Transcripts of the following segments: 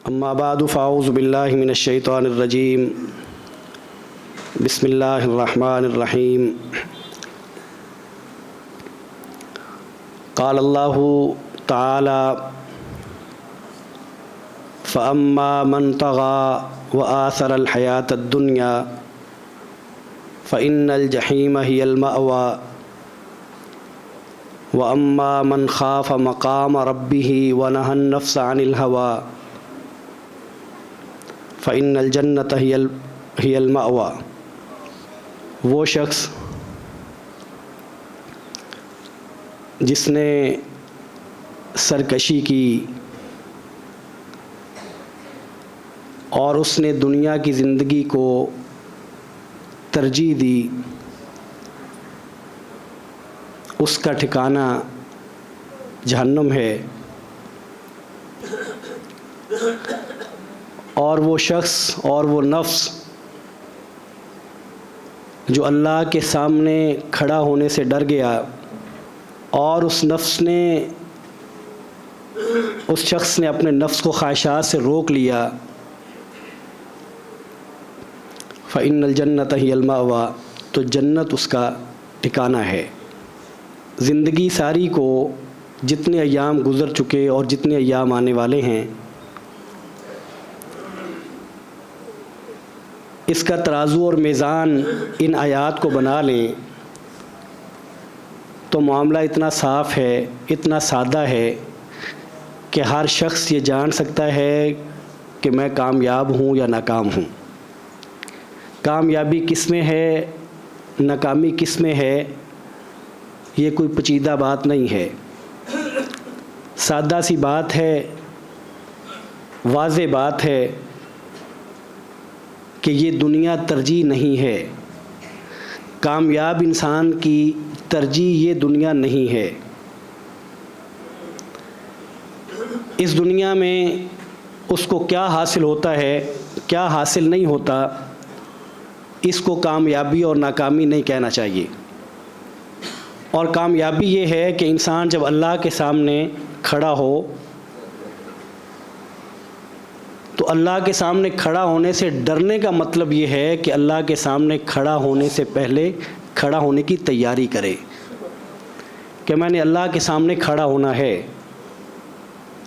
اما بعد فاعوذ باللہ من الشیطان الرجیم بسم اللہ الرحمن الرحیم قال اللہ تعالی فاما من طغى وآثر الحیاۃ الدنیا فإن الجحیم هی المأوى واما من خاف مقام ربه ونهى النفس عن الهوى فإن الجنۃ ہی المأوى۔ وہ شخص جس نے سرکشی کی اور اس نے دنیا کی زندگی کو ترجیح دی، اس کا ٹھکانہ جہنم ہے۔ اور وہ شخص اور وہ نفس جو اللہ کے سامنے کھڑا ہونے سے ڈر گیا اور اس شخص نے اپنے نفس کو خواہشات سے روک لیا، فإن الجنۃ ہی المأویٰ، تو جنت اس کا ٹھکانہ ہے۔ زندگی ساری کو جتنے ایام گزر چکے اور جتنے ایام آنے والے ہیں، اس کا ترازو اور میزان ان آیات کو بنا لیں تو معاملہ اتنا صاف ہے، اتنا سادہ ہے کہ ہر شخص یہ جان سکتا ہے کہ میں کامیاب ہوں یا ناکام ہوں، کامیابی کس میں ہے، ناکامی کس میں ہے۔ یہ کوئی پیچیدہ بات نہیں ہے، سادہ سی بات ہے، واضح بات ہے کہ یہ دنیا ترجیح نہیں ہے۔ کامیاب انسان کی ترجیح یہ دنیا نہیں ہے۔ اس دنیا میں اس کو کیا حاصل ہوتا ہے، کیا حاصل نہیں ہوتا، اس کو کامیابی اور ناکامی نہیں کہنا چاہیے۔ اور کامیابی یہ ہے کہ انسان جب اللہ کے سامنے کھڑا ہو تو اللہ کے سامنے کھڑا ہونے سے ڈرنے کا مطلب یہ ہے کہ اللہ کے سامنے کھڑا ہونے سے پہلے کھڑا ہونے کی تیاری کرے کہ میں نے اللہ کے سامنے کھڑا ہونا ہے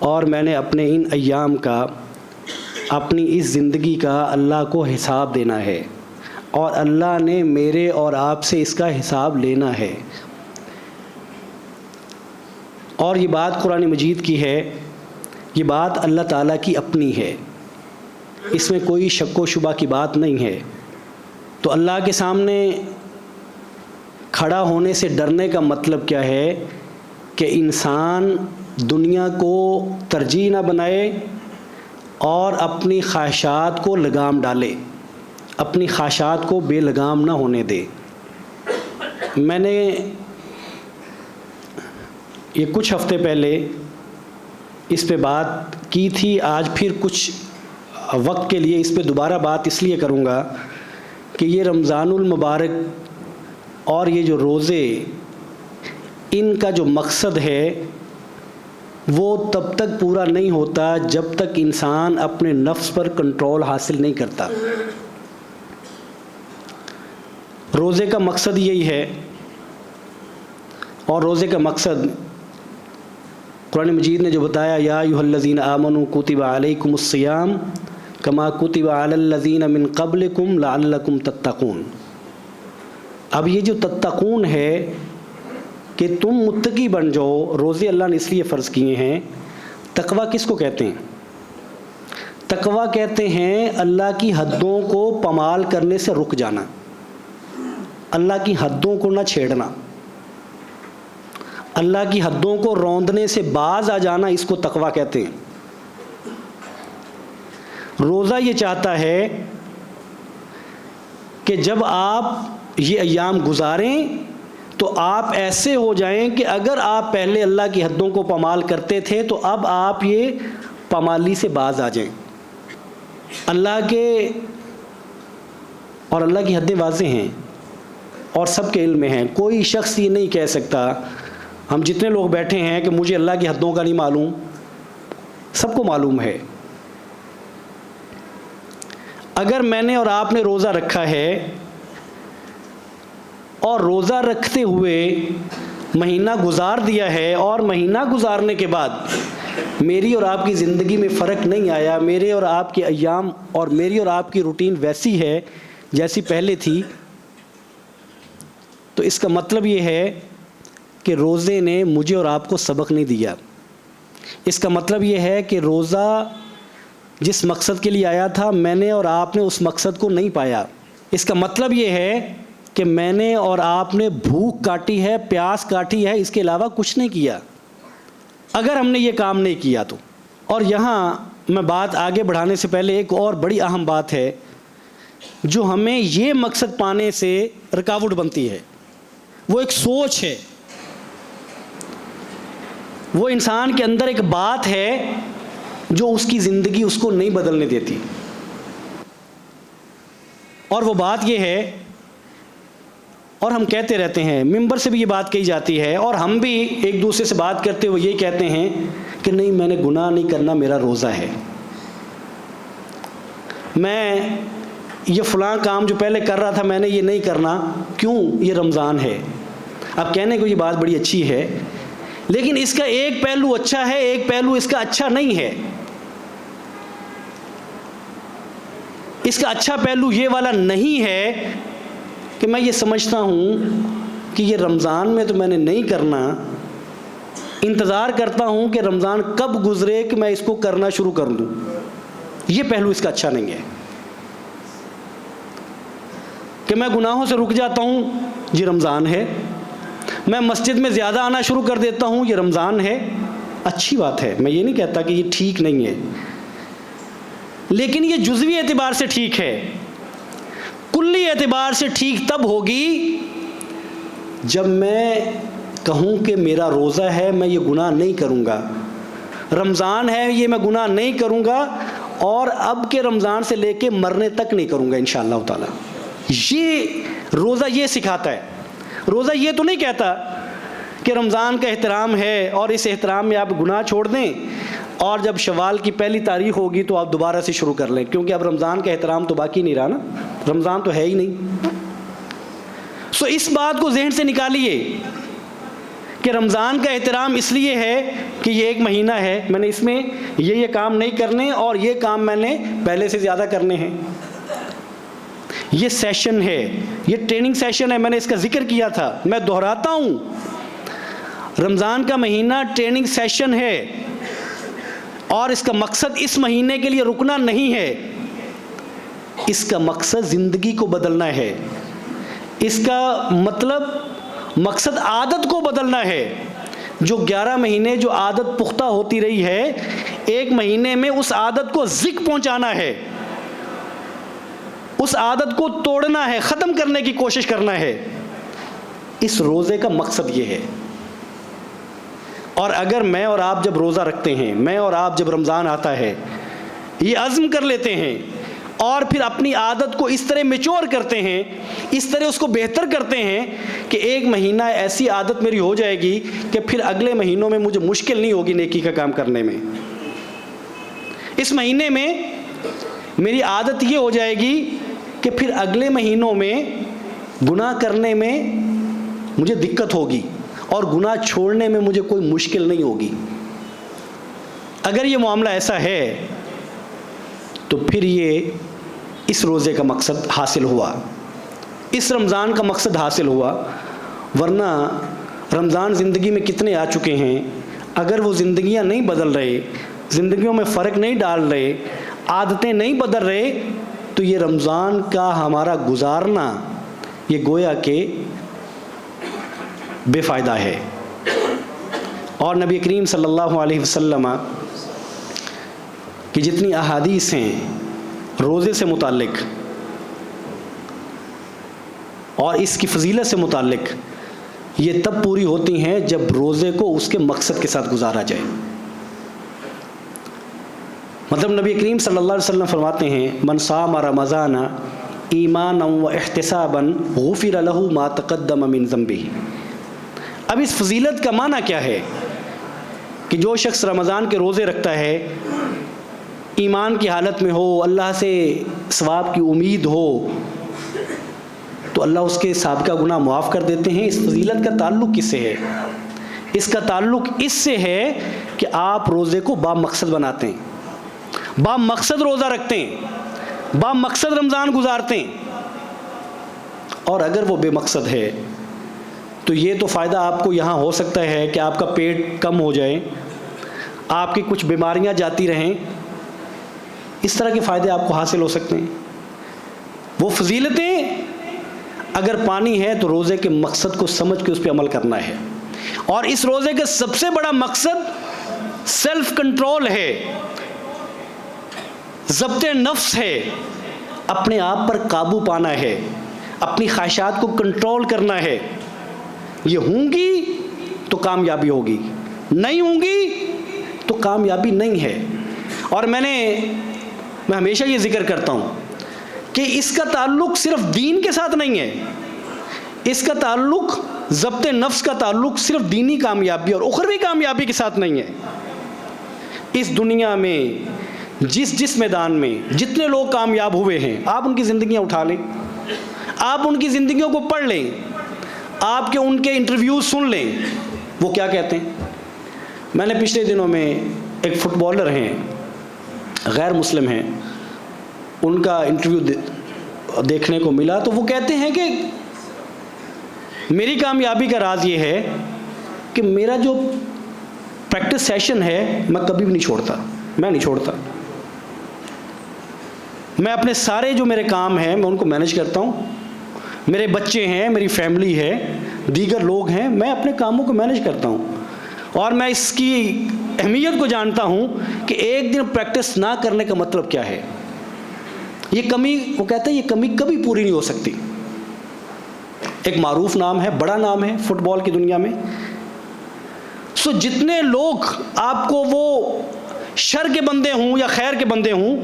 اور میں نے اپنے ان ایام کا، اپنی اس زندگی کا اللہ کو حساب دینا ہے، اور اللہ نے میرے اور آپ سے اس کا حساب لینا ہے۔ اور یہ بات قرآن مجید کی ہے، یہ بات اللہ تعالیٰ کی اپنی ہے، اس میں کوئی شک و شبہ کی بات نہیں ہے۔ تو اللہ کے سامنے کھڑا ہونے سے ڈرنے کا مطلب کیا ہے کہ انسان دنیا کو ترجیح نہ بنائے اور اپنی خواہشات کو لگام ڈالے، اپنی خواہشات کو بے لگام نہ ہونے دے۔ میں نے یہ کچھ ہفتے پہلے اس پہ بات کی تھی، آج پھر کچھ وقت کے لیے اس پہ دوبارہ بات اس لیے کروں گا کہ یہ رمضان المبارک اور یہ جو روزے، ان کا جو مقصد ہے وہ تب تک پورا نہیں ہوتا جب تک انسان اپنے نفس پر کنٹرول حاصل نہیں کرتا۔ روزے کا مقصد یہی ہے، اور روزے کا مقصد قرآن مجید نے جو بتایا، یا ایھا الذین آمنوا کتب علیکم الصیام کما کتب علی الذین من قبلکم لعلکم تتقون۔ اب یہ جو تتقون ہے کہ تم متقی بن جاؤ، روزے اللہ نے اس لیے فرض کیے ہیں۔ تقویٰ کس کو کہتے ہیں؟ تقویٰ کہتے ہیں اللہ کی حدوں کو پامال کرنے سے رک جانا، اللہ کی حدوں کو نہ چھیڑنا، اللہ کی حدوں کو روندنے سے باز آ جانا، اس کو تقویٰ کہتے ہیں۔ روزہ یہ چاہتا ہے کہ جب آپ یہ ایام گزاریں تو آپ ایسے ہو جائیں کہ اگر آپ پہلے اللہ کی حدوں کو پامال کرتے تھے تو اب آپ یہ پامالی سے باز آ جائیں۔ اللہ کی حدیں واضح ہیں اور سب کے علم میں ہیں، کوئی شخص یہ نہیں کہہ سکتا ہم جتنے لوگ بیٹھے ہیں کہ مجھے اللہ کی حدوں کا نہیں معلوم، سب کو معلوم ہے اگر میں نے اور آپ نے روزہ رکھا ہے اور روزہ رکھتے ہوئے مہینہ گزار دیا ہے اور مہینہ گزارنے کے بعد میری اور آپ کی زندگی میں فرق نہیں آیا، میرے اور آپ کے ایام اور میری اور آپ کی روٹین ویسی ہے جیسی پہلے تھی، تو اس کا مطلب یہ ہے کہ روزے نے مجھے اور آپ کو سبق نہیں دیا۔ اس کا مطلب یہ ہے کہ روزہ جس مقصد کے لیے آیا تھا میں نے اور آپ نے اس مقصد کو نہیں پایا۔ اس کا مطلب یہ ہے کہ میں نے اور آپ نے بھوک کاٹی ہے، پیاس کاٹی ہے، اس کے علاوہ کچھ نہیں کیا اگر ہم نے یہ کام نہیں کیا تو۔ اور یہاں میں بات آگے بڑھانے سے پہلے ایک اور بڑی اہم بات ہے جو ہمیں یہ مقصد پانے سے رکاوٹ بنتی ہے، وہ ایک سوچ ہے، وہ انسان کے اندر ایک بات ہے جو اس کی زندگی اس کو نہیں بدلنے دیتی، اور وہ بات یہ ہے، اور ہم کہتے رہتے ہیں، ممبر سے بھی یہ بات کہی جاتی ہے اور ہم بھی ایک دوسرے سے بات کرتے ہوئے یہ کہتے ہیں کہ نہیں، میں نے گناہ نہیں کرنا، میرا روزہ ہے، میں یہ فلاں کام جو پہلے کر رہا تھا میں نے یہ نہیں کرنا، کیوں؟ یہ رمضان ہے۔ اب کہنے کو یہ بات بڑی اچھی ہے، لیکن اس کا ایک پہلو اچھا ہے، ایک پہلو اس کا اچھا نہیں ہے۔ اس کا اچھا پہلو یہ والا نہیں ہے کہ میں یہ سمجھتا ہوں کہ یہ رمضان میں تو میں نے نہیں کرنا، انتظار کرتا ہوں کہ رمضان کب گزرے کہ میں اس کو کرنا شروع کر دوں۔ یہ پہلو اس کا اچھا نہیں ہے کہ میں گناہوں سے رک جاتا ہوں، یہ رمضان ہے، میں مسجد میں زیادہ آنا شروع کر دیتا ہوں، یہ رمضان ہے۔ اچھی بات ہے، میں یہ نہیں کہتا کہ یہ ٹھیک نہیں ہے، لیکن یہ جزوی اعتبار سے ٹھیک ہے، کلی اعتبار سے ٹھیک تب ہوگی جب میں کہوں کہ میرا روزہ ہے، میں یہ گناہ نہیں کروں گا، رمضان ہے، یہ میں گناہ نہیں کروں گا، اور اب کے رمضان سے لے کے مرنے تک نہیں کروں گا انشاءاللہ تعالی۔ یہ روزہ یہ سکھاتا ہے۔ روزہ یہ تو نہیں کہتا کہ رمضان کا احترام ہے اور اس احترام میں آپ گناہ چھوڑ دیں اور جب شوال کی پہلی تاریخ ہوگی تو آپ دوبارہ سے شروع کر لیں، کیونکہ اب رمضان کا احترام تو باقی نہیں رہا نا، رمضان تو ہے ہی نہیں۔ سو اس بات کو ذہن سے نکالیے کہ رمضان کا احترام اس لیے ہے کہ یہ ایک مہینہ ہے، میں نے اس میں یہ کام نہیں کرنے اور یہ کام میں نے پہلے سے زیادہ کرنے ہیں۔ یہ سیشن ہے، یہ ٹریننگ سیشن ہے، میں نے اس کا ذکر کیا تھا، میں دہراتا ہوں، رمضان کا مہینہ ٹریننگ سیشن ہے، اور اس کا مقصد اس مہینے کے لیے رکنا نہیں ہے، اس کا مقصد زندگی کو بدلنا ہے، اس کا مقصد عادت کو بدلنا ہے۔ جو 11 مہینے جو عادت پختہ ہوتی رہی ہے، ایک مہینے میں اس عادت کو ذک پہنچانا ہے، اس عادت کو توڑنا ہے، ختم کرنے کی کوشش کرنا ہے۔ اس روزے کا مقصد یہ ہے۔ اور اگر میں اور آپ جب روزہ رکھتے ہیں، میں اور آپ جب رمضان آتا ہے یہ عزم کر لیتے ہیں اور پھر اپنی عادت کو اس طرح میچور کرتے ہیں، اس طرح اس کو بہتر کرتے ہیں کہ ایک مہینہ ایسی عادت میری ہو جائے گی کہ پھر اگلے مہینوں میں مجھے مشکل نہیں ہوگی نیکی کا کام کرنے میں۔ اس مہینے میں میری عادت یہ ہو جائے گی کہ پھر اگلے مہینوں میں گناہ کرنے میں مجھے دقت ہوگی اور گناہ چھوڑنے میں مجھے کوئی مشکل نہیں ہوگی۔ اگر یہ معاملہ ایسا ہے تو پھر یہ اس روزے کا مقصد حاصل ہوا، اس رمضان کا مقصد حاصل ہوا۔ ورنہ رمضان زندگی میں کتنے آ چکے ہیں، اگر وہ زندگیاں نہیں بدل رہے، زندگیوں میں فرق نہیں ڈال رہے، عادتیں نہیں بدل رہے، تو یہ رمضان کا ہمارا گزارنا یہ گویا کہ بے فائدہ ہے۔ اور نبی کریم صلی اللہ علیہ وسلم کی جتنی احادیث ہیں روزے سے متعلق اور اس کی فضیلت سے متعلق، یہ تب پوری ہوتی ہیں جب روزے کو اس کے مقصد کے ساتھ گزارا جائے۔ مطلب نبی کریم صلی اللہ علیہ وسلم فرماتے ہیں، من صام رمضان ایمانا و احتسابا غفر له ما تقدم من ذنبه۔ اب اس فضیلت کا معنی کیا ہے کہ جو شخص رمضان کے روزے رکھتا ہے ایمان کی حالت میں ہو, اللہ سے ثواب کی امید ہو, تو اللہ اس کے سابقہ گناہ معاف کر دیتے ہیں. اس فضیلت کا تعلق کس سے ہے؟ اس کا تعلق اس سے ہے کہ آپ روزے کو با مقصد بناتے ہیں, با مقصد روزہ رکھتے ہیں, با مقصد رمضان گزارتے ہیں. اور اگر وہ بے مقصد ہے تو یہ تو فائدہ آپ کو یہاں ہو سکتا ہے کہ آپ کا پیٹ کم ہو جائے, آپ کی کچھ بیماریاں جاتی رہیں, اس طرح کے فائدے آپ کو حاصل ہو سکتے ہیں. وہ فضیلتیں اگر پانی ہے تو روزے کے مقصد کو سمجھ کے اس پہ عمل کرنا ہے. اور اس روزے کا سب سے بڑا مقصد سیلف کنٹرول ہے, ضبط نفس ہے, اپنے آپ پر قابو پانا ہے, اپنی خواہشات کو کنٹرول کرنا ہے. یہ ہوں گی تو کامیابی ہوگی, نہیں ہوں گی تو کامیابی نہیں ہے. اور میں ہمیشہ یہ ذکر کرتا ہوں کہ اس کا تعلق صرف دین کے ساتھ نہیں ہے, اس کا تعلق ضبط نفس کا تعلق صرف دینی کامیابی اور اخروی کامیابی کے ساتھ نہیں ہے. اس دنیا میں جس میدان میں جتنے لوگ کامیاب ہوئے ہیں, آپ ان کی زندگیاں اٹھا لیں, آپ ان کی زندگیوں کو پڑھ لیں, آپ ان کے انٹرویوز سن لیں, وہ کیا کہتے ہیں. میں نے پچھلے دنوں میں ایک فٹ بالر ہیں, غیر مسلم ہیں, ان کا انٹرویو دیکھنے کو ملا, تو وہ کہتے ہیں کہ میری کامیابی کا راز یہ ہے کہ میرا جو پریکٹس سیشن ہے میں کبھی بھی نہیں چھوڑتا, میں نہیں چھوڑتا. میں اپنے سارے جو میرے کام ہیں میں ان کو مینیج کرتا ہوں. میرے بچے ہیں, میری فیملی ہے, دیگر لوگ ہیں, میں اپنے کاموں کو مینیج کرتا ہوں. اور میں اس کی اہمیت کو جانتا ہوں کہ ایک دن پریکٹس نہ کرنے کا مطلب کیا ہے. یہ کمی, وہ کہتے ہیں یہ کمی کبھی پوری نہیں ہو سکتی. ایک معروف نام ہے, بڑا نام ہے فٹ بال کی دنیا میں. سو جتنے لوگ آپ کو وہ شر کے بندے ہوں یا خیر کے بندے ہوں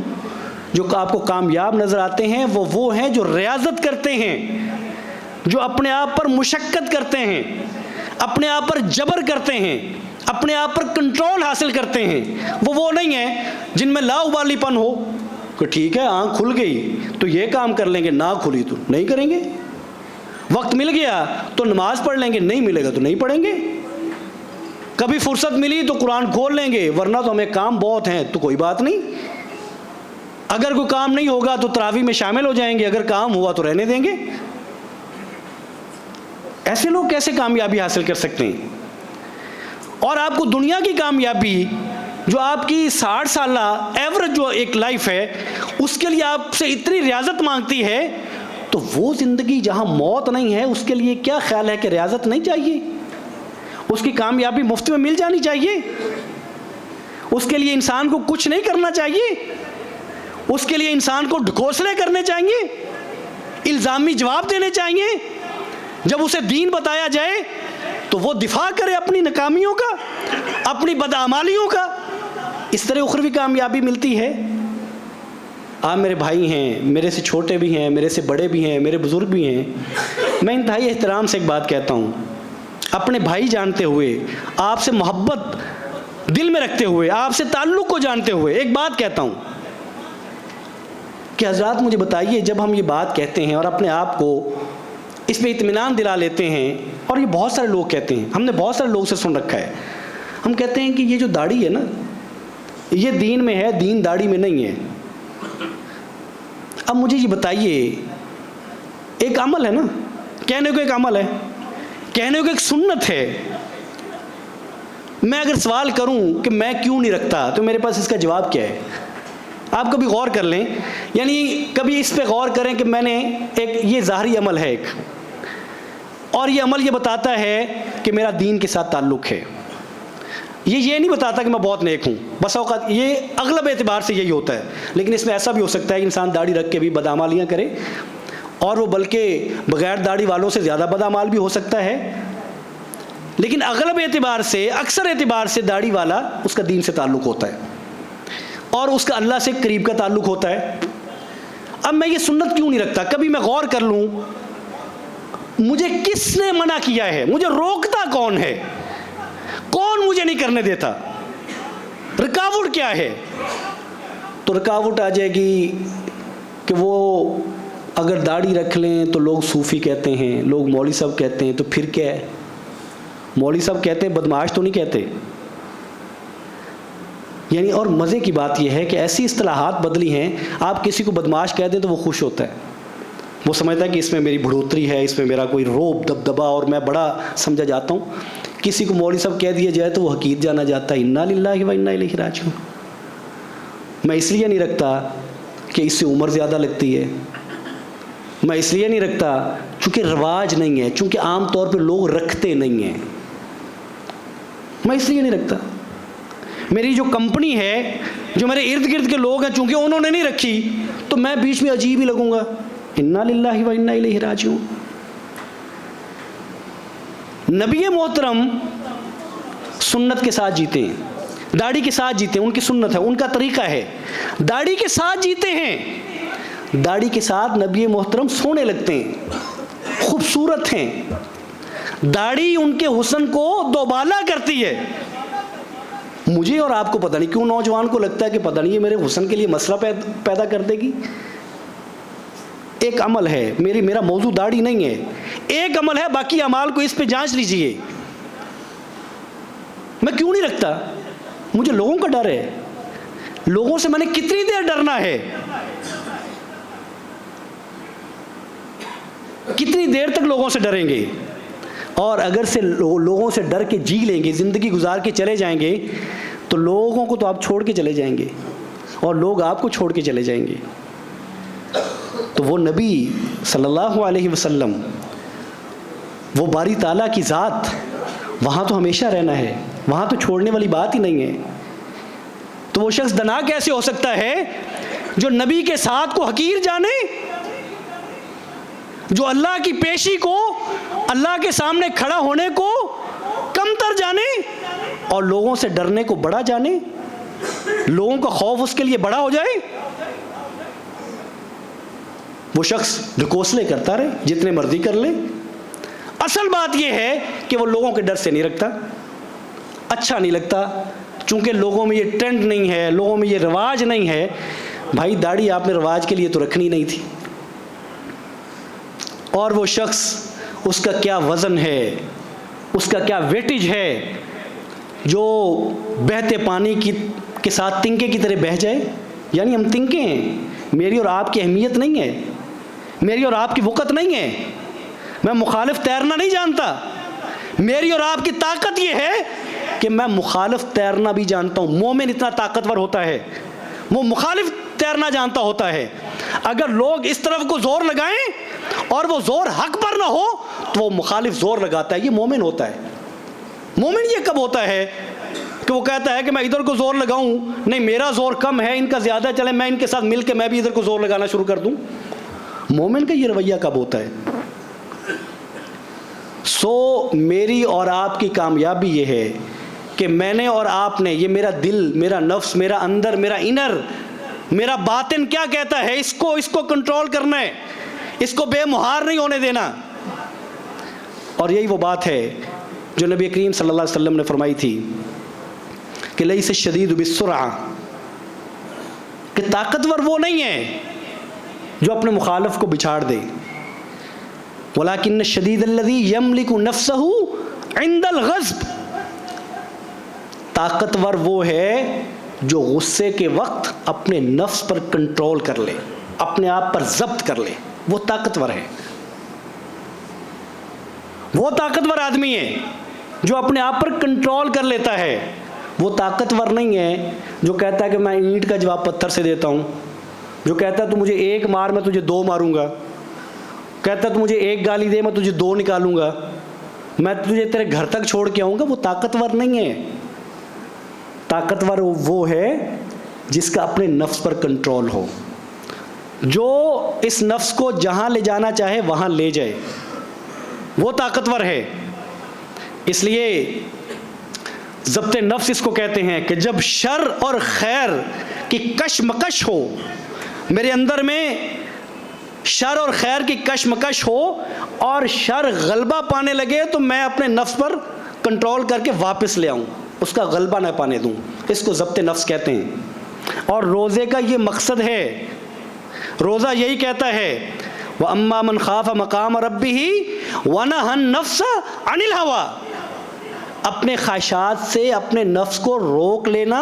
جو آپ کو کامیاب نظر آتے ہیں, وہ ہیں جو ریاضت کرتے ہیں, جو اپنے آپ پر مشقت کرتے ہیں, اپنے آپ پر جبر کرتے ہیں, اپنے آپ پر کنٹرول حاصل کرتے ہیں. وہ نہیں ہیں جن میں لا ابالی پن ہو کہ ٹھیک ہے آنکھ کھل گئی تو یہ کام کر لیں گے, نہ کھلی تو نہیں کریں گے. وقت مل گیا تو نماز پڑھ لیں گے, نہیں ملے گا تو نہیں پڑھیں گے. کبھی فرصت ملی تو قرآن کھول لیں گے, ورنہ تو ہمیں کام بہت ہیں تو کوئی بات نہیں. اگر کوئی کام نہیں ہوگا تو تراویح میں شامل ہو جائیں گے, اگر کام ہوا تو رہنے دیں گے. ایسے لوگ کیسے کامیابی حاصل کر سکتے ہیں؟ اور آپ کو دنیا کی کامیابی جو آپ کی 60 سالہ ایوریج جو ایک لائف ہے اس کے لیے آپ سے اتنی ریاضت مانگتی ہے, تو وہ زندگی جہاں موت نہیں ہے اس کے لیے کیا خیال ہے کہ ریاضت نہیں چاہیے؟ اس کی کامیابی مفت میں مل جانی چاہیے. اس کے لیے انسان کو کچھ نہیں کرنا چاہیے. اس کے لیے انسان کو ڈھکوسلے کرنے چاہیے, الزامی جواب دینے چاہیے. جب اسے دین بتایا جائے تو وہ دفاع کرے اپنی ناکامیوں کا, اپنی بدعمالیوں کا. اس طرح اخروی کامیابی ملتی ہے. آپ میرے بھائی ہیں, میرے سے چھوٹے بھی ہیں, میرے سے بڑے بھی ہیں, میرے بزرگ بھی ہیں. میں انتہائی احترام سے ایک بات کہتا ہوں, اپنے بھائی جانتے ہوئے, آپ سے محبت دل میں رکھتے ہوئے, آپ سے تعلق کو جانتے ہوئے ایک بات کہتا ہوں کہ حضرات مجھے بتائیے, جب ہم یہ بات کہتے ہیں اور اپنے آپ کو اس پہ اطمینان دلا لیتے ہیں, اور یہ بہت سارے لوگ کہتے ہیں, ہم نے بہت سارے لوگ سے سن رکھا ہے, ہم کہتے ہیں کہ یہ جو داڑھی ہے نا یہ دین میں ہے, دین داڑھی میں نہیں ہے. اب مجھے یہ بتائیے, ایک عمل ہے نا, کہنے کو ایک عمل ہے, کہنے کو ایک سنت ہے. میں اگر سوال کروں کہ میں کیوں نہیں رکھتا تو میرے پاس اس کا جواب کیا ہے؟ آپ کبھی غور کر لیں, یعنی کبھی اس پہ غور کریں کہ میں نے ایک یہ ظاہری عمل ہے ایک, اور یہ عمل یہ بتاتا ہے کہ میرا دین کے ساتھ تعلق ہے. یہ نہیں بتاتا کہ میں بہت نیک ہوں. بس اوقات یہ اغلب اعتبار سے یہی ہوتا ہے, لیکن اس میں ایسا بھی ہو سکتا ہے کہ انسان داڑھی رکھ کے بھی بدعمالیاں کرے, اور وہ بلکہ بغیر داڑھی والوں سے زیادہ بدعمال بھی ہو سکتا ہے. لیکن اغلب اعتبار سے, اکثر اعتبار سے داڑھی والا اس کا دین سے تعلق ہوتا ہے اور اس کا اللہ سے قریب کا تعلق ہوتا ہے. اب میں یہ سنت کیوں نہیں رکھتا, کبھی میں غور کر لوں مجھے کس نے منع کیا ہے, مجھے روکتا کون ہے, کون مجھے نہیں کرنے دیتا, رکاوٹ کیا ہے؟ تو رکاوٹ آ جائے گی کہ وہ اگر داڑھی رکھ لیں تو لوگ صوفی کہتے ہیں، لوگ مولوی صاحب کہتے ہیں، تو پھر کیا ہے؟ مولوی صاحب کہتے ہیں، بدمعاش تو نہیں کہتے. یعنی اور مزے کی بات یہ ہے کہ ایسی اصطلاحات بدلی ہیں، آپ کسی کو بدمعاش کہہ دیں تو وہ خوش ہوتا ہے، وہ سمجھتا ہے کہ اس میں میری بڑھوتری ہے، اس میں میرا کوئی روب دبدبا اور میں بڑا سمجھا جاتا ہوں. کسی کو مولوی صاحب کہہ دیا جائے تو وہ حقیر جانا جاتا ہے. انا للہ و انا الیہ راجعون. میں اس لیے نہیں رکھتا کہ اس سے عمر زیادہ لگتی ہے، میں اس لیے نہیں رکھتا چونکہ رواج نہیں ہے، چونکہ عام طور پہ لوگ رکھتے نہیں ہیں، میں اس لیے نہیں رکھتا. میری جو کمپنی ہے، جو میرے ارد گرد کے لوگ ہیں، چونکہ انہوں نے نہیں رکھی تو میں بیچ میں عجیب ہی لگوں گا. انا للہ و انا الیہ راجعون. نبی محترم سنت کے ساتھ جیتے ہیں، داڑھی کے ساتھ جیتے ہیں، ان کی سنت ہے، ان کا طریقہ ہے، داڑھی کے ساتھ جیتے ہیں. داڑھی کے ساتھ نبی محترم سونے لگتے ہیں، خوبصورت ہیں. داڑھی ان کے حسن کو دوبالا کرتی ہے. مجھے اور آپ کو پتہ نہیں کیوں نوجوان کو لگتا ہے کہ پتہ نہیں یہ میرے حسن کے لیے مسئلہ پیدا کر دے گی. ایک عمل ہے، میرا موضوع داڑھی نہیں ہے، ایک عمل ہے، باقی اعمال کو اس پہ جانچ لیجئے. میں کیوں نہیں رکھتا؟ مجھے لوگوں کا ڈر ہے. لوگوں سے میں نے کتنی دیر ڈرنا ہے؟ کتنی دیر تک لوگوں سے ڈریں گے؟ اور اگر سے لوگوں سے ڈر کے جی لیں گے، زندگی گزار کے چلے جائیں گے، تو لوگوں کو تو آپ چھوڑ کے چلے جائیں گے اور لوگ آپ کو چھوڑ کے چلے جائیں گے. تو وہ نبی صلی اللہ علیہ وسلم، وہ باری تعالیٰ کی ذات، وہاں تو ہمیشہ رہنا ہے، وہاں تو چھوڑنے والی بات ہی نہیں ہے. تو وہ شخص دنا کیسے ہو سکتا ہے جو نبی کے ساتھ کو حقیر جانے، جو اللہ کی پیشی کو، اللہ کے سامنے کھڑا ہونے کو کم تر جانے اور لوگوں سے ڈرنے کو بڑا جانے، لوگوں کا خوف اس کے لیے بڑا ہو جائے. وہ شخص ڈھکوسلے کرتا رہے، جتنے مرضی کر لے. اصل بات یہ ہے کہ وہ لوگوں کے ڈر سے نہیں رکھتا، اچھا نہیں لگتا، چونکہ لوگوں میں یہ ٹرینڈ نہیں ہے، لوگوں میں یہ رواج نہیں ہے. بھائی داڑھی آپ نے رواج کے لیے تو رکھنی نہیں تھی. اور وہ شخص، اس کا کیا وزن ہے، اس کا کیا ویٹیج ہے، جو بہتے پانی کے ساتھ تنکے کی طرح بہہ جائے. یعنی ہم تنکے ہیں، میری اور آپ کی اہمیت نہیں ہے، میری اور آپ کی وقت نہیں ہے. میں مخالف تیرنا نہیں جانتا. میری اور آپ کی طاقت یہ ہے کہ میں مخالف تیرنا بھی جانتا ہوں. مومن اتنا طاقتور ہوتا ہے، وہ مخالف تیرنا جانتا ہوتا ہے. اگر لوگ اس طرف کو زور لگائیں اور وہ زور حق پر نہ ہو تو وہ مخالف زور لگاتا ہے. یہ مومن ہوتا ہے. مومن یہ کب ہوتا ہے کہ وہ کہتا ہے کہ میں ادھر کو زور لگاؤں، نہیں میرا زور کم ہے، ان کا زیادہ چلے، میں ان کے ساتھ مل کے میں بھی ادھر کو زور لگانا شروع کر دوں. مومن کا یہ رویہ کب ہوتا ہے؟ میری اور آپ کی کامیابی یہ ہے کہ میں نے اور آپ نے، یہ میرا دل، میرا نفس، میرا اندر، میرا انر، میرا باطن کیا کہتا ہے، اس کو کنٹرول کرنا ہے، اس کو بے مہار نہیں ہونے دینا. اور یہی وہ بات ہے جو نبی کریم صلی اللہ علیہ وسلم نے فرمائی تھی کہ لیس الشدید بالسرعہ، کہ طاقتور وہ نہیں ہے جو اپنے مخالف کو بچھاڑ دے، ولیکن الشدید الذی یملک نفسہ عند الغضب، طاقتور وہ ہے جو غصے کے وقت اپنے نفس پر کنٹرول کر لے، اپنے آپ پر ضبط کر لے. وہ طاقتور ہے. وہ طاقتور آدمی ہے جو اپنے آپ پر کنٹرول کر لیتا ہے. وہ طاقتور نہیں ہے جو کہتا ہے کہ میں اینٹ کا جواب پتھر سے دیتا ہوں، جو کہتا ہے تو مجھے ایک مار میں تجھے دو ماروں گا، کہتا ہے تو مجھے ایک گالی دے میں تجھے دو نکالوں گا، میں تجھے تیرے گھر تک چھوڑ کے آؤں گا. وہ طاقتور نہیں ہے. طاقتور وہ ہے جس کا اپنے نفس پر کنٹرول ہو، جو اس نفس کو جہاں لے جانا چاہے وہاں لے جائے. وہ طاقتور ہے. اس لیے ضبط نفس اس کو کہتے ہیں کہ جب شر اور خیر کی کشمکش ہو، میرے اندر میں شر اور خیر کی کشمکش ہو اور شر غلبہ پانے لگے تو میں اپنے نفس پر کنٹرول کر کے واپس لے آؤں، اس کا غلبہ نہ پانے دوں. اس کو ضبط نفس کہتے ہیں. اور روزے کا یہ مقصد ہے، روزہ یہی کہتا ہے وَأَمَّا مَنْ خَافَ مَقَامَ رَبِّهِ وَنَهَى النَّفْسَ عَنِ الْهَوَىٰ، اپنے خواہشات سے اپنے نفس کو روک لینا،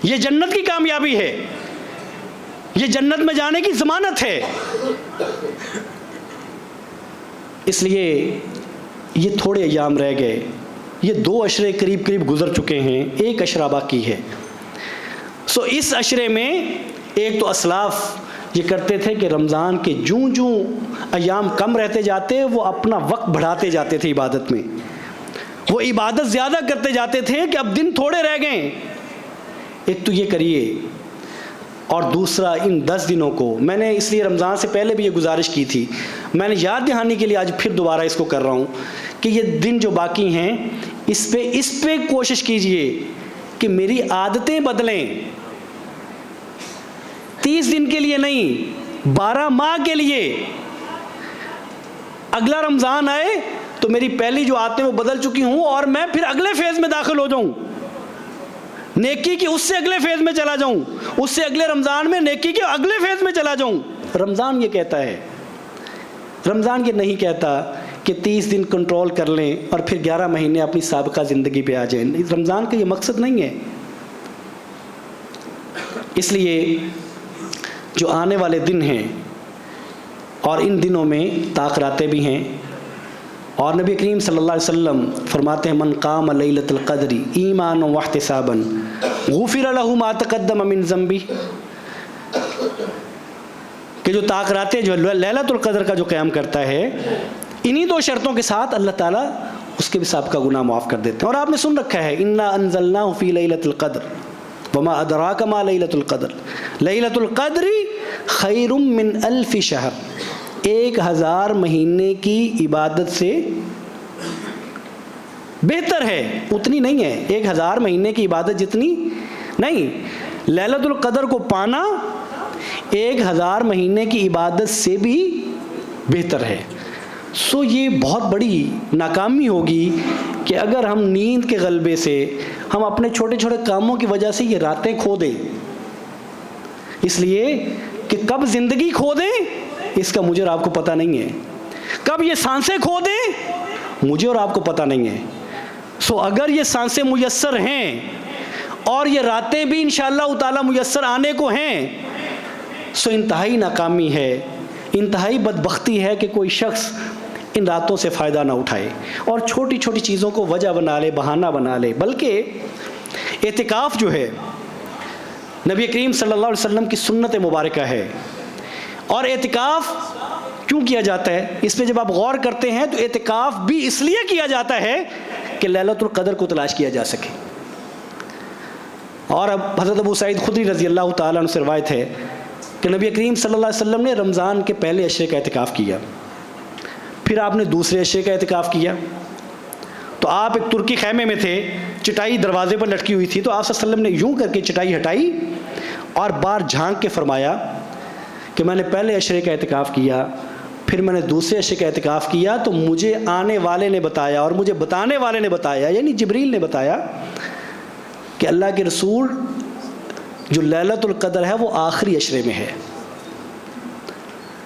یہ جنت کی کامیابی ہے، یہ جنت میں جانے کی ضمانت ہے۔ اس لیے یہ تھوڑے ایام رہ گئے، یہ 2 عشرے قریب قریب گزر چکے ہیں، 1 عشرہ باقی ہے۔ اس عشرے میں ایک تو اسلاف یہ کرتے تھے کہ رمضان کے جوں ایام کم رہتے جاتے وہ اپنا وقت بڑھاتے جاتے تھے عبادت میں، وہ عبادت زیادہ کرتے جاتے تھے کہ اب دن تھوڑے رہ گئے۔ ایک تو یہ کریے، اور دوسرا ان 10 دنوں کو میں نے اس لیے رمضان سے پہلے بھی یہ گزارش کی تھی، میں نے یاد دہانی کے لیے آج پھر دوبارہ اس کو کر رہا ہوں کہ یہ دن جو باقی ہیں اس پہ کوشش کیجئے کہ میری عادتیں بدلیں، 30 دن کے لیے نہیں، 12 ماہ کے لیے۔ اگلا رمضان آئے تو میری پہلی جو عادتیں وہ بدل چکی ہوں اور میں پھر اگلے فیز میں داخل ہو جاؤں، نیکی کی اس سے اگلے فیز میں چلا جاؤں، اس سے اگلے رمضان میں نیکی کے اگلے فیز میں چلا جاؤں۔ رمضان یہ کہتا ہے، رمضان یہ نہیں کہتا کہ 30 دن کنٹرول کر لیں اور پھر 11 مہینے اپنی سابقہ زندگی پہ آ جائیں۔ رمضان کا یہ مقصد نہیں ہے۔ اس لیے جو آنے والے دن ہیں اور ان دنوں میں طاق بھی ہیں، اور نبی کریم صلی اللہ علیہ وسلم فرماتے ہیں من قام لیلۃ القدر ایمانا واحتسابا غفر له ما تقدم من ذنبه، کہ جو طاق راتیں جو لیلۃ القدر کا جو قیام کرتا ہے انہی 2 شرطوں کے ساتھ اللہ تعالیٰ اس کے بھی سابقہ گناہ معاف کر دیتے ہیں۔ اور آپ نے سن رکھا ہے انا انزلناہ فی لیلۃ القدر وما ادراک ما لیلۃ القدر لیلۃ القدر خیر من 1000 شہر، 1000 مہینے کی عبادت سے بہتر ہے، اتنی نہیں ہے، 1000 مہینے کی عبادت جتنی نہیں، لیلۃ القدر کو پانا 1000 مہینے کی عبادت سے بھی بہتر ہے۔ یہ بہت بڑی ناکامی ہوگی کہ اگر ہم نیند کے غلبے سے ہم اپنے چھوٹے چھوٹے کاموں کی وجہ سے یہ راتیں کھو دیں، اس لیے کہ کب زندگی کھو دیں اس کا مجھے اور آپ کو پتہ نہیں ہے، کب یہ سانسیں کھو دیں مجھے اور آپ کو پتہ نہیں ہے۔ اگر یہ سانسیں میسر ہیں اور یہ راتیں بھی انشاءاللہ تعالی میسر آنے کو ہیں، انتہائی ناکامی ہے، انتہائی بدبختی ہے کہ کوئی شخص ان راتوں سے فائدہ نہ اٹھائے اور چھوٹی چھوٹی چیزوں کو وجہ بنا لے، بہانہ بنا لے۔ بلکہ اعتکاف جو ہے نبی کریم صلی اللہ علیہ وسلم کی سنت مبارکہ ہے، اور اعتکاف کیوں کیا جاتا ہے اس پہ جب آپ غور کرتے ہیں تو اعتکاف بھی اس لیے کیا جاتا ہے کہ لیلۃ القدر کو تلاش کیا جا سکے۔ اور اب حضرت ابو سعید خدری رضی اللہ تعالیٰ عنہ سے روایت ہے کہ نبی کریم صلی اللہ علیہ وسلم نے رمضان کے پہلے عشرے کا اعتکاف کیا، پھر آپ نے دوسرے عشرے کا اعتکاف کیا۔ تو آپ ایک ترکی خیمے میں تھے، چٹائی دروازے پر لٹکی ہوئی تھی، تو آپ صلی اللہ علیہ وسلم نے یوں کر کے چٹائی ہٹائی اور بار جھانک کے فرمایا کہ میں نے پہلے عشرے کا اعتکاف کیا، پھر میں نے دوسرے عشرے کا اعتکاف کیا، تو مجھے آنے والے نے بتایا اور مجھے بتانے والے نے بتایا، یعنی جبریل نے بتایا کہ اللہ کے رسول جو لیلۃ القدر ہے وہ آخری عشرے میں ہے۔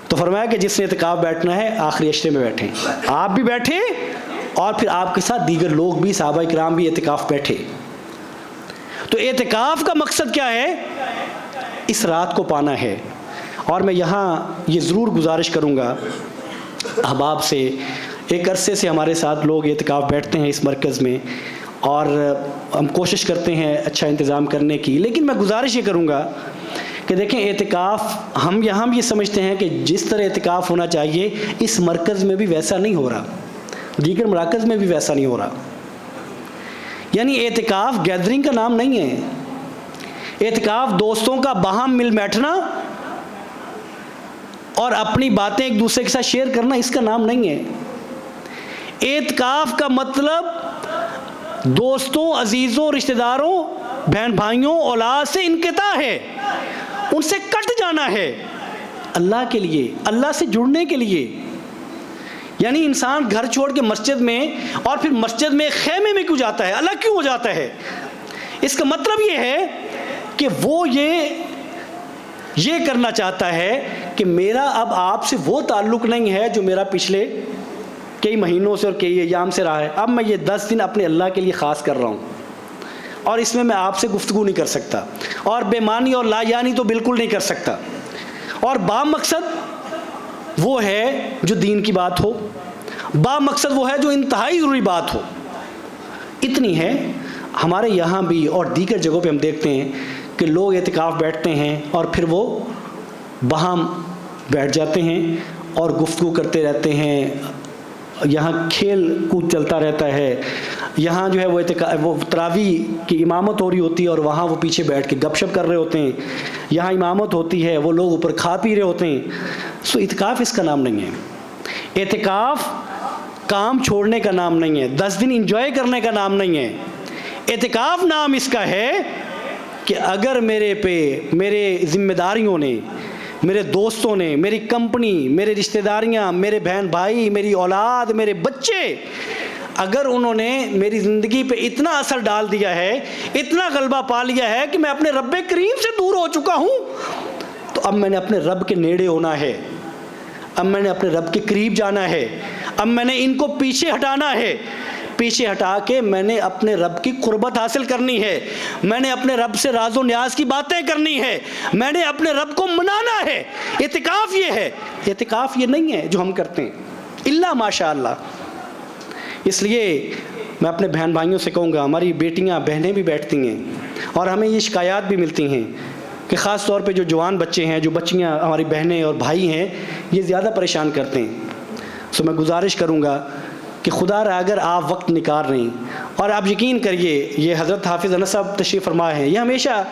تو فرمایا کہ جس نے اعتکاف بیٹھنا ہے آخری عشرے میں بیٹھیں، آپ بھی بیٹھے اور پھر آپ کے ساتھ دیگر لوگ بھی، صحابہ کرام بھی اعتکاف بیٹھے۔ تو اعتکاف کا مقصد کیا ہے؟ اس رات کو پانا ہے۔ اور میں یہاں یہ ضرور گزارش کروں گا احباب سے، ایک عرصے سے ہمارے ساتھ لوگ اعتکاف بیٹھتے ہیں اس مرکز میں اور ہم کوشش کرتے ہیں اچھا انتظام کرنے کی، لیکن میں گزارش یہ کروں گا کہ دیکھیں اعتکاف ہم یہاں بھی یہ سمجھتے ہیں کہ جس طرح اعتکاف ہونا چاہیے اس مرکز میں بھی ویسا نہیں ہو رہا، دیگر مراکز میں بھی ویسا نہیں ہو رہا۔ یعنی اعتکاف گیدرنگ کا نام نہیں ہے، اعتکاف دوستوں کا باہم مل بیٹھنا اور اپنی باتیں ایک دوسرے کے ساتھ شیئر کرنا اس کا نام نہیں ہے۔ اعتکاف کا مطلب دوستوں، عزیزوں، رشتہ داروں، بہن بھائیوں، اولاد سے انقطاع ہے، ان سے کٹ جانا ہے اللہ کے لیے، اللہ سے جڑنے کے لیے۔ یعنی انسان گھر چھوڑ کے مسجد میں اور پھر مسجد میں خیمے میں کیوں جاتا ہے، الگ کیوں ہو جاتا ہے؟ اس کا مطلب یہ ہے کہ وہ یہ کرنا چاہتا ہے کہ میرا اب آپ سے وہ تعلق نہیں ہے جو میرا پچھلے کئی مہینوں سے اور کئی ایام سے رہا ہے. اب میں یہ 10 دن اپنے اللہ کے لیے خاص کر رہا ہوں اور اس میں آپ سے گفتگو نہیں کر سکتا, اور بے معنی اور لا یعنی تو بالکل نہیں کر سکتا, اور با مقصد وہ ہے جو دین کی بات ہو, با مقصد وہ ہے جو انتہائی ضروری بات ہو. اتنی ہے. ہمارے یہاں بھی اور دیگر جگہوں پہ ہم دیکھتے ہیں کہ لوگ اعتکاف بیٹھتے ہیں اور پھر وہ باہم بیٹھ جاتے ہیں اور گفتگو کرتے رہتے ہیں, یہاں کھیل کود چلتا رہتا ہے, یہاں جو ہے وہ تراویح کی امامت ہو رہی ہوتی ہے اور وہاں وہ پیچھے بیٹھ کے گپ شپ کر رہے ہوتے ہیں, یہاں امامت ہوتی ہے وہ لوگ اوپر کھا پی رہے ہوتے ہیں. سو اعتکاف اس کا نام نہیں ہے. اعتکاف کام چھوڑنے کا نام نہیں ہے, 10 دن انجوائے کرنے کا نام نہیں ہے. اعتکاف نام اس کا ہے کہ اگر میرے ذمہ داریوں نے, میرے دوستوں نے, میری کمپنی, میرے رشتہ داریاں, میرے بہن بھائی, میری اولاد, میرے بچے, اگر انہوں نے میری زندگی پہ اتنا اثر ڈال دیا ہے, اتنا غلبہ پا لیا ہے کہ میں اپنے رب کریم سے دور ہو چکا ہوں, تو اب میں نے اپنے رب کے نیڑے ہونا ہے, اب میں نے اپنے رب کے قریب جانا ہے, اب میں نے ان کو پیچھے ہٹانا ہے, پیچھے ہٹا کے میں نے اپنے رب کی قربت حاصل کرنی ہے, میں نے اپنے رب سے راز و نیاز کی باتیں کرنی ہے, میں نے اپنے رب کو منانا ہے. اعتکاف یہ ہے, اعتکاف یہ نہیں ہے جو ہم کرتے ہیں الا ماشاء اللہ. اس لیے میں اپنے بہن بھائیوں سے کہوں گا, ہماری بیٹیاں بہنیں بھی بیٹھتی ہیں اور ہمیں یہ شکایات بھی ملتی ہیں کہ خاص طور پہ جو جوان بچے ہیں, جو بچیاں ہماری بہنیں اور بھائی ہیں, یہ زیادہ پریشان کرتے ہیں. سو میں گزارش کروں گا کہ خدا را اگر آپ وقت نکال رہے ہیں, اور آپ یقین کریے یہ حضرت حافظ انس صاحب تشریف فرما ہیں, یہ ہمیشہ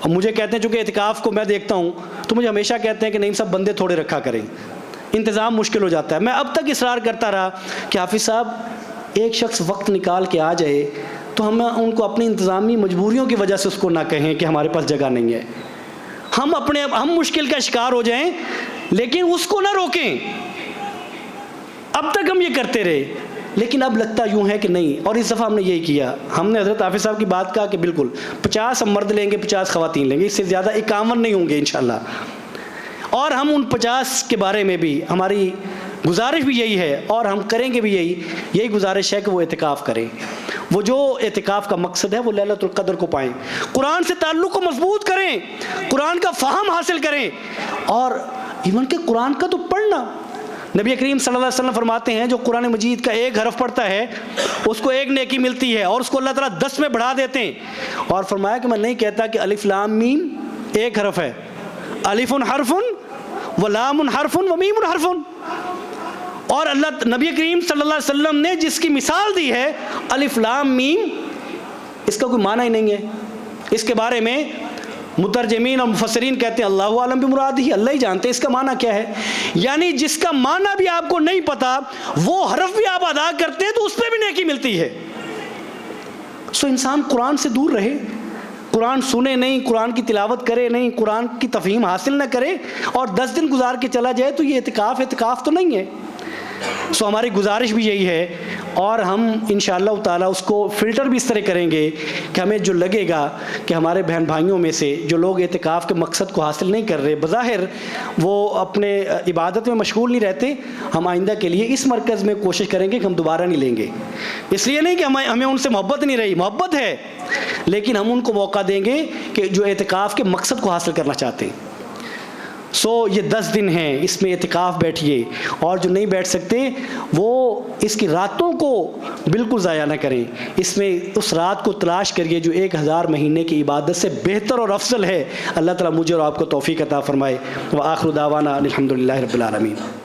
مجھے کہتے ہیں, چونکہ اعتکاف کو میں دیکھتا ہوں تو مجھے ہمیشہ کہتے ہیں کہ نہیں صاحب بندے تھوڑے رکھا کریں, انتظام مشکل ہو جاتا ہے. میں اب تک اصرار کرتا رہا کہ حافظ صاحب ایک شخص وقت نکال کے آ جائے تو ہم ان کو اپنی انتظامی مجبوریوں کی وجہ سے اس کو نہ کہیں کہ ہمارے پاس جگہ نہیں ہے, ہم مشکل کا شکار ہو جائیں لیکن اس کو نہ روکیں. اب تک ہم یہ کرتے رہے, لیکن اب لگتا یوں ہے کہ نہیں, اور اس دفعہ ہم نے یہی کیا. ہم نے حضرت حافظ صاحب کی بات کہا کہ بالکل 50 ہم مرد لیں گے, 50 خواتین لیں گے, اس سے زیادہ 51 نہیں ہوں گے انشاءاللہ. اور ہم ان 50 کے بارے میں بھی ہماری گزارش بھی یہی ہے, اور ہم کریں گے بھی یہی گزارش ہے کہ وہ اعتکاف کریں. وہ جو اعتکاف کا مقصد ہے وہ لیلۃ القدر کو پائیں, قرآن سے تعلق کو مضبوط کریں, قرآن کا فہم حاصل کریں, اور ایون کہ قرآن کا تو پڑھنا. نبی کریم صلی اللہ علیہ وسلم فرماتے ہیں جو قرآن مجید کا ایک حرف پڑھتا ہے اس کو ایک نیکی ملتی ہے, اور اس کو اللہ تعالیٰ 10 میں بڑھا دیتے ہیں. اور فرمایا کہ میں نہیں کہتا کہ الف لام میم ایک حرف ہے, الف حرف و لام حرف و میم حرف. اور نبی کریم صلی اللہ علیہ وسلم نے جس کی مثال دی ہے الف لام میم, اس کا کوئی معنی ہی نہیں ہے. اس کے بارے میں مترجمین اور مفسرین کہتے ہیں اللہ عالم بمرادہ, اللہ ہی جانتے ہیں اس کا معنی کیا ہے. یعنی جس کا معنی بھی آپ کو نہیں پتا وہ حرف بھی آپ ادا کرتے ہیں تو اس پہ بھی نیکی ملتی ہے. سو انسان قرآن سے دور رہے, قرآن سنے نہیں, قرآن کی تلاوت کرے نہیں, قرآن کی تفہیم حاصل نہ کرے اور 10 دن گزار کے چلا جائے تو یہ اعتکاف تو نہیں ہے. سو ہماری گزارش بھی یہی ہے, اور ہم انشاءاللہ تعالیٰ اس کو فلٹر بھی اس طرح کریں گے کہ ہمیں جو لگے گا کہ ہمارے بہن بھائیوں میں سے جو لوگ اعتکاف کے مقصد کو حاصل نہیں کر رہے, بظاہر وہ اپنے عبادت میں مشغول نہیں رہتے, ہم آئندہ کے لیے اس مرکز میں کوشش کریں گے کہ ہم دوبارہ نہیں لیں گے. اس لیے نہیں کہ ہمیں ان سے محبت نہیں رہی, محبت ہے, لیکن ہم ان کو موقع دیں گے کہ جو اعتکاف کے مقصد کو حاصل کرنا چاہتے ہیں. سو یہ 10 دن ہیں, اس میں اعتکاف بیٹھیے, اور جو نہیں بیٹھ سکتے وہ اس کی راتوں کو بالکل ضائع نہ کریں, اس میں اس رات کو تلاش کریے جو 1000 مہینے کی عبادت سے بہتر اور افضل ہے. اللہ تعالیٰ مجھے اور آپ کو توفیق عطا فرمائے. وآخر دعوانا الحمدللہ رب العالمین.